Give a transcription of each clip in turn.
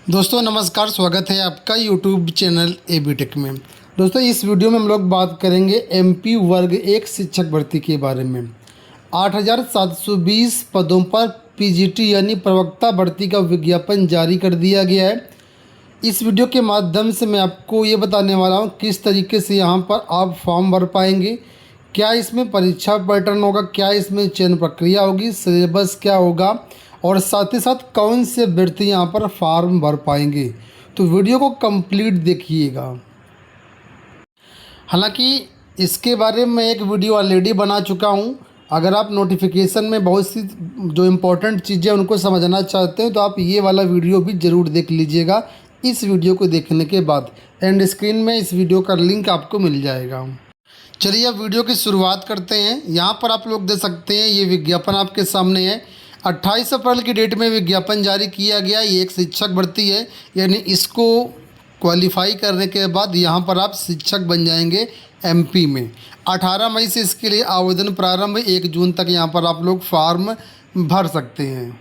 दोस्तों नमस्कार, स्वागत है आपका यूट्यूब चैनल एबी टेक में। दोस्तों इस वीडियो में हम लोग बात करेंगे एमपी वर्ग 1 शिक्षक भर्ती के बारे में। 8,720 पदों पर पीजीटी यानी प्रवक्ता भर्ती का विज्ञापन जारी कर दिया गया है। इस वीडियो के माध्यम से मैं आपको ये बताने वाला हूँ किस तरीके से यहाँ पर आप फॉर्म भर पाएंगे, क्या इसमें परीक्षा पैटर्न होगा, क्या इसमें चयन प्रक्रिया होगी, सिलेबस क्या होगा और साथ ही साथ कौन से अभ्यर्थी यहाँ पर फॉर्म भर पाएंगे। तो वीडियो को कंप्लीट देखिएगा। हालांकि इसके बारे में एक वीडियो ऑलरेडी बना चुका हूँ। अगर आप नोटिफिकेशन में बहुत सी जो इम्पोर्टेंट चीज़ें उनको समझना चाहते हैं तो आप ये वाला वीडियो भी ज़रूर देख लीजिएगा। इस वीडियो को देखने के बाद एंड स्क्रीन में इस वीडियो का लिंक आपको मिल जाएगा। चलिए अब वीडियो की शुरुआत करते हैं। यहाँ पर आप लोग देख सकते हैं, ये विज्ञापन आपके सामने है। 28 अप्रैल की डेट में विज्ञापन जारी किया गया। ये एक शिक्षक भर्ती है, यानी इसको क्वालिफाई करने के बाद यहाँ पर आप शिक्षक बन जाएंगे एमपी में। 18 मई से इसके लिए आवेदन प्रारंभ, 1 जून तक यहाँ पर आप लोग फॉर्म भर सकते हैं।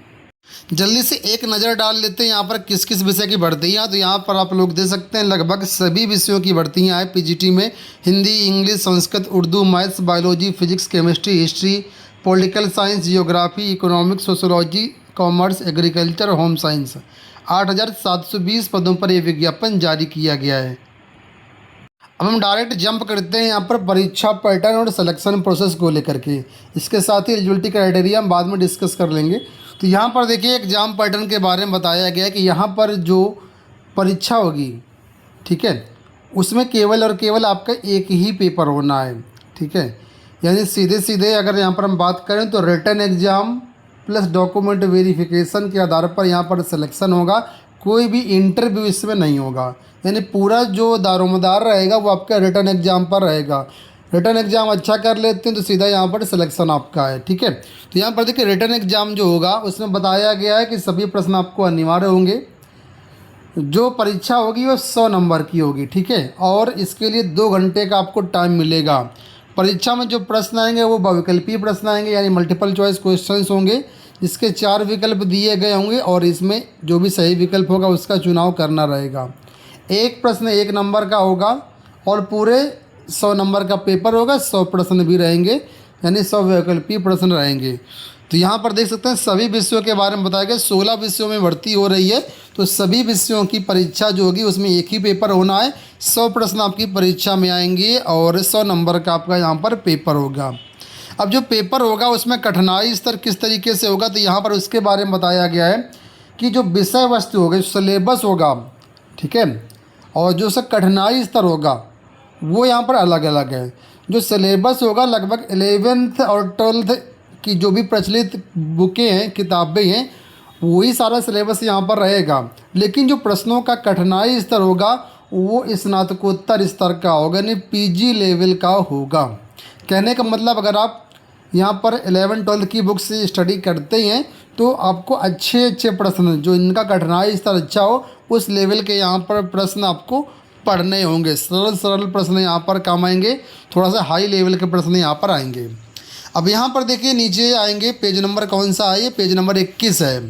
जल्दी से एक नज़र डाल लेते हैं यहाँ पर किस किस विषय की भर्तियाँ। तो यहाँ पर आप लोग देख सकते हैं लगभग सभी विषयों की भर्तियाँ हैं पीजीटी में। Hindi, English, Sanskrit, Urdu, maths, biology, physics, chemistry, history, political science, geography, economics, sociology, commerce, agriculture, home science. 8,720 पदों पर यह विज्ञापन जारी किया गया है। अब हम डायरेक्ट जंप करते हैं यहाँ पर परीक्षा पैटर्न और सिलेक्शन प्रोसेस को लेकर के। इसके साथ ही एलिजिबिलिटी क्राइटेरिया हम बाद में डिस्कस कर लेंगे। तो यहाँ पर देखिए एग्ज़ाम पैटर्न के बारे में बताया गया है कि यहाँ पर जो परीक्षा होगी, ठीक है, उसमें केवल और केवल आपका एक ही पेपर होना है, ठीक है। यानी सीधे सीधे अगर यहाँ पर हम बात करें तो written exam plus document verification के आधार पर यहाँ पर सिलेक्शन होगा। कोई भी इंटरव्यू इसमें नहीं होगा, यानी पूरा जो दारोमदार रहेगा वो आपका रिटन एग्ज़ाम पर रहेगा। रिटन एग्ज़ाम अच्छा कर लेते हैं तो सीधा यहाँ पर सिलेक्शन आपका है, ठीक है। तो यहाँ पर देखिए रिटन एग्ज़ाम जो होगा उसमें बताया गया है कि सभी प्रश्न आपको अनिवार्य होंगे। जो परीक्षा होगी वो 100 नंबर की होगी, ठीक है, और इसके लिए 2 घंटे का आपको टाइम मिलेगा। परीक्षा में जो प्रश्न आएंगे वो बहुविकल्पीय प्रश्न आएंगे, यानी मल्टीपल चॉइस क्वेश्चंस होंगे, जिसके 4 विकल्प दिए गए होंगे और इसमें जो भी सही विकल्प होगा उसका चुनाव करना रहेगा। एक प्रश्न 1 नंबर का होगा और पूरे 100 नंबर का पेपर होगा। 100 प्रश्न भी रहेंगे, यानी 100 वैकल्पिक प्रश्न रहेंगे। तो यहाँ पर देख सकते हैं सभी विषयों के बारे में बताया गया। 16 विषयों में भर्ती हो रही है, तो सभी विषयों की परीक्षा जो होगी उसमें एक ही पेपर होना है। 100 प्रश्न आपकी परीक्षा में आएंगे और 100 नंबर का आपका यहाँ पर पेपर होगा। अब जो पेपर होगा उसमें कठिनाई स्तर किस तरीके से होगा, तो यहाँ पर उसके बारे में बताया गया है कि जो विषय वस्तु होगा, सिलेबस होगा, ठीक है, और जो उसका कठिनाई स्तर होगा वो यहाँ पर अलग अलग है। जो सिलेबस होगा लगभग 11th और 12th की जो भी प्रचलित बुकें हैं, किताबें हैं, वही सारा सिलेबस यहाँ पर रहेगा। लेकिन जो प्रश्नों का कठिनाई स्तर होगा वो स्नातकोत्तर स्तर का होगा, यानी पीजी लेवल का होगा। कहने का मतलब अगर आप यहाँ पर 11th-12th की बुक से स्टडी करते हैं तो आपको अच्छे अच्छे प्रश्न जो इनका कठिनाई स्तर अच्छा हो उस लेवल के यहाँ पर प्रश्न आपको पढ़ने होंगे। सरल सरल प्रश्न यहाँ पर काम आएंगे, थोड़ा सा हाई लेवल के प्रश्न यहाँ पर आएंगे। अब यहाँ पर देखिए नीचे आएंगे, पेज नंबर कौन सा है, ये पेज नंबर 21 है।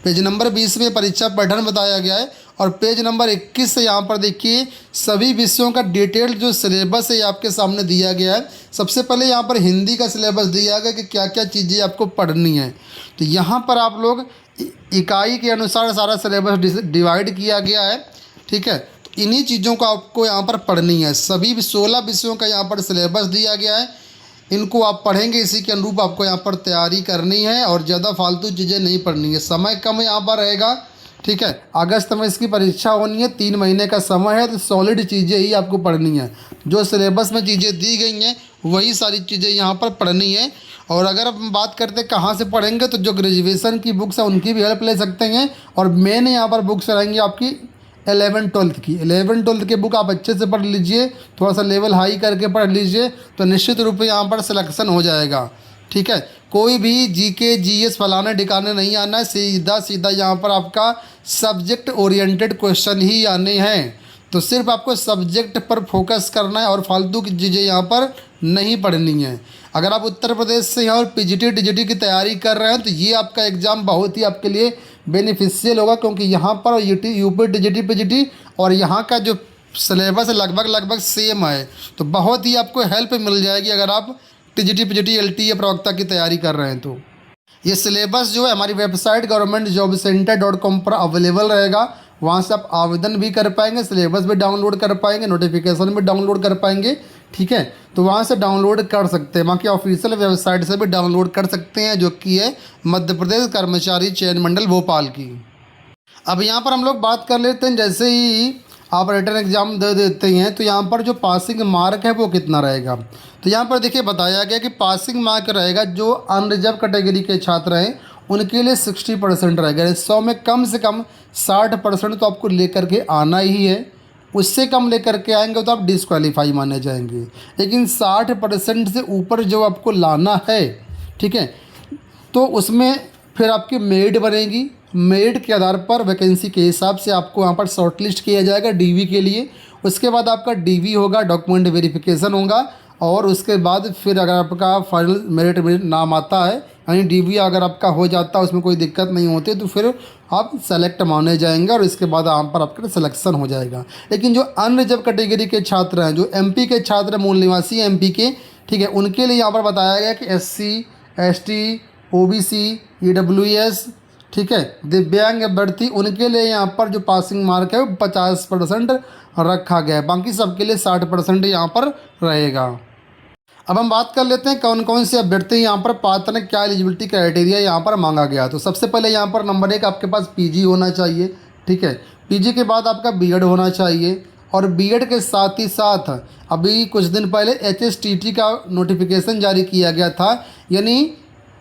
पेज नंबर 20 में परीक्षा पैटर्न बताया गया है और पेज नंबर 21 से यहाँ पर देखिए सभी विषयों का डिटेल्ड जो सिलेबस है आपके सामने दिया गया है। सबसे पहले यहाँ पर हिंदी का सिलेबस दिया गया कि क्या क्या चीज़ें आपको पढ़नी है। तो यहाँ पर आप लोग इकाई के अनुसार सारा सिलेबस डिवाइड किया गया है, ठीक है। तो इन्हीं चीज़ों को आपको यहाँ पर पढ़नी है। सभी 16 विषयों का यहाँ पर सिलेबस दिया गया है, इनको आप पढ़ेंगे, इसी के अनुरूप आपको यहाँ पर तैयारी करनी है और ज़्यादा फालतू चीज़ें नहीं पढ़नी है। समय कम यहाँ पर रहेगा, ठीक है। अगस्त में इसकी परीक्षा होनी है, 3 महीने का समय है, तो सॉलिड चीज़ें ही आपको पढ़नी है। जो सिलेबस में चीज़ें दी गई हैं वही सारी चीज़ें यहाँ पर पढ़नी है। और अगर हम बात करते हैं कहाँ से पढ़ेंगे, तो जो ग्रेजुएशन की बुक्स हैं उनकी भी हेल्प ले सकते हैं। और मेन यहाँ पर बुक्स रहेंगी आपकी 11th-12th की। 11th-12th की बुक आप अच्छे से पढ़ लीजिए, थोड़ा सा लेवल हाई करके पढ़ लीजिए, तो निश्चित रूप से यहाँ पर सिलेक्शन हो जाएगा, ठीक है। कोई भी जीके जीएस फलाने ठिकाने नहीं आना है, सीधा सीधा यहाँ पर आपका सब्जेक्ट ओरिएंटेड क्वेश्चन ही आने हैं। तो सिर्फ आपको सब्जेक्ट पर फोकस करना है और फालतू की चीज़ें यहाँ पर नहीं पढ़नी है। अगर आप उत्तर प्रदेश से हैं और पीजीटी टीजीटी की तैयारी कर रहे हैं तो ये आपका एग्ज़ाम बहुत ही आपके लिए बेनिफिशियल होगा, क्योंकि यहाँ पर यूपी टीजीटी पीजीटी और यहाँ का जो सिलेबस लगभग सेम है। तो बहुत ही आपको हेल्प मिल जाएगी अगर आप टीजीटी पीजीटी एलटीए प्रवक्ता की तैयारी कर रहे हैं तो। ये सिलेबस जो है हमारी वेबसाइट governmentjobcenter.com पर अवेलेबल रहेगा। वहाँ से आप आवेदन भी कर पाएंगे, सिलेबस भी डाउनलोड कर पाएंगे, नोटिफिकेशन भी डाउनलोड कर पाएंगे। ठीक है, तो वहाँ से डाउनलोड कर सकते हैं। बाकी ऑफिशियल वेबसाइट से भी डाउनलोड कर सकते हैं, जो कि है मध्य प्रदेश कर्मचारी चयन मंडल भोपाल की। अब यहाँ पर हम लोग बात कर लेते हैं, जैसे ही आप रिटर्न एग्ज़ाम दे देते हैं तो यहाँ पर जो पासिंग मार्क है वो कितना रहेगा। तो यहाँ पर देखिए बताया गया कि पासिंग मार्क रहेगा जो अनरिजर्व कैटेगरी के छात्र हैं उनके लिए 60% रहेगा। 100 में कम से कम 60% तो आपको लेकर के आना ही है। उससे कम लेकर के आएंगे तो आप डिसक्वालीफाई माने जाएंगे। लेकिन 60% से ऊपर जो आपको लाना है, ठीक है, तो उसमें फिर आपकी मेरिट बनेगी। मेरिट के आधार पर वैकेंसी के हिसाब से आपको वहाँ पर शॉर्टलिस्ट किया जाएगा डीवी के लिए। उसके बाद आपका डीवी होगा, डॉक्यूमेंट वेरिफिकेशन होगा, और उसके बाद फिर अगर आपका फाइनल मेरिट में नाम आता है, यानी डीवी अगर आपका हो जाता है, उसमें कोई दिक्कत नहीं होती, तो फिर आप सेलेक्ट माने जाएंगे और इसके बाद यहाँ पर आपका सिलेक्शन हो जाएगा। लेकिन जो अनरिजर्व कैटेगरी के छात्र हैं, जो एमपी के छात्र, मूल निवासी एमपी के, ठीक है, उनके लिए यहाँ पर बताया गया कि एससी, एसटी, ओबीसी, ईडब्ल्यूएस, ठीक है, दिव्यांग अभ्यर्थी, उनके लिए यहाँ पर जो पासिंग मार्क है वो 50% रखा गया है। बाकी सबके लिए 60% यहाँ पर रहेगा। अब हम बात कर लेते हैं कौन कौन से अभ्यर्थी यहाँ पर पात्र हैं, क्या एलिजिबिलिटी क्राइटेरिया यहाँ पर मांगा गया। तो सबसे पहले यहाँ पर नंबर 1 आपके पास पीजी होना चाहिए। ठीक है, पीजी के बाद आपका बीएड होना चाहिए, और बीएड के साथ ही साथ अभी कुछ दिन पहले एचएसटीटी का नोटिफिकेशन जारी किया गया था, यानी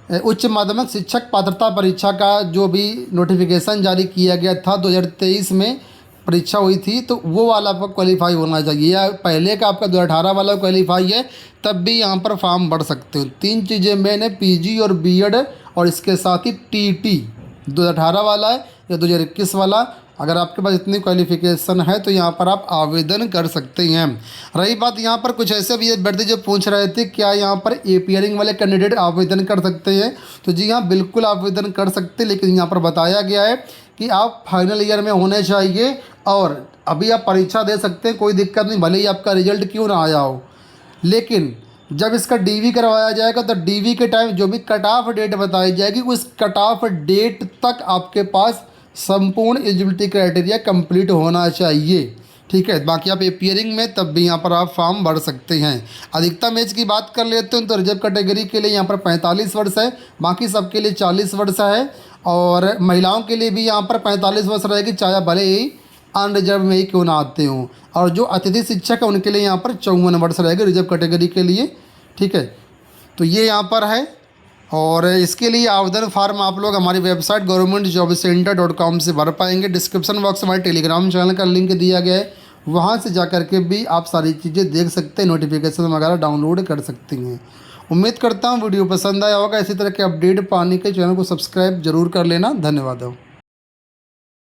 उच्च माध्यमिक शिक्षक पात्रता परीक्षा का जो भी नोटिफिकेशन जारी किया गया था 2023 में परीक्षा हुई थी, तो वो वाला आपका क्वालिफाई होना चाहिए। या पहले का आपका 2018 वाला क्वालिफाई है तब भी यहाँ पर फॉर्म भर सकते हो। 3 चीज़ें मेन है, पीजी और बीएड, और इसके साथ ही टीटी 2018 वाला है या 2021 वाला। अगर आपके पास इतनी क्वालिफिकेशन है तो यहाँ पर आप आवेदन कर सकते हैं। रही बात यहाँ पर कुछ ऐसे भी अभ्यर्थी जो पूछ रहे थे क्या यहाँ पर एपीयरिंग वाले कैंडिडेट आवेदन कर सकते हैं, तो जी हाँ, बिल्कुल आवेदन कर सकते हैं। लेकिन यहाँ पर बताया गया है कि आप फाइनल ईयर में होने चाहिए, और अभी आप परीक्षा दे सकते हैं, कोई दिक्कत नहीं, भले ही आपका रिजल्ट क्यों ना आया हो। लेकिन जब इसका डीवी करवाया जाएगा तो डीवी के टाइम जो भी कट ऑफ डेट बताई जाएगी, उस कट ऑफ डेट तक आपके पास संपूर्ण एलिजिबिलिटी क्राइटेरिया कंप्लीट होना चाहिए। ठीक है, बाकी आप एपीयरिंग में तब भी यहाँ पर आप फॉर्म भर सकते हैं। अधिकतम एज की बात कर लेते हैं तो रिजर्व कैटेगरी के लिए यहाँ पर 45 वर्ष है, बाकी सबके लिए 40 वर्ष है, और महिलाओं के लिए भी यहाँ पर 45 वर्ष रहेगी, चाहे भले ही अनरिजर्व में ही क्यों ना आते हों। और जो अतिथि शिक्षक है उनके लिए यहाँ पर 54 वर्ष रहेगा रिजर्व कैटेगरी के लिए। ठीक है, तो ये यहाँ पर है, और इसके लिए आवेदन फार्म आप लोग हमारी वेबसाइट governmentjobcenter.com से भर पाएंगे। डिस्क्रिप्शन बॉक्स में हमारे टेलीग्राम चैनल का लिंक दिया गया है, वहाँ से जा कर के भी आप सारी चीज़ें देख सकते हैं, नोटिफिकेशन वगैरह डाउनलोड कर सकते हैं। उम्मीद करता हूँ वीडियो पसंद आया होगा। इसी तरह के अपडेट पाने के चैनल को सब्सक्राइब जरूर कर लेना। धन्यवाद।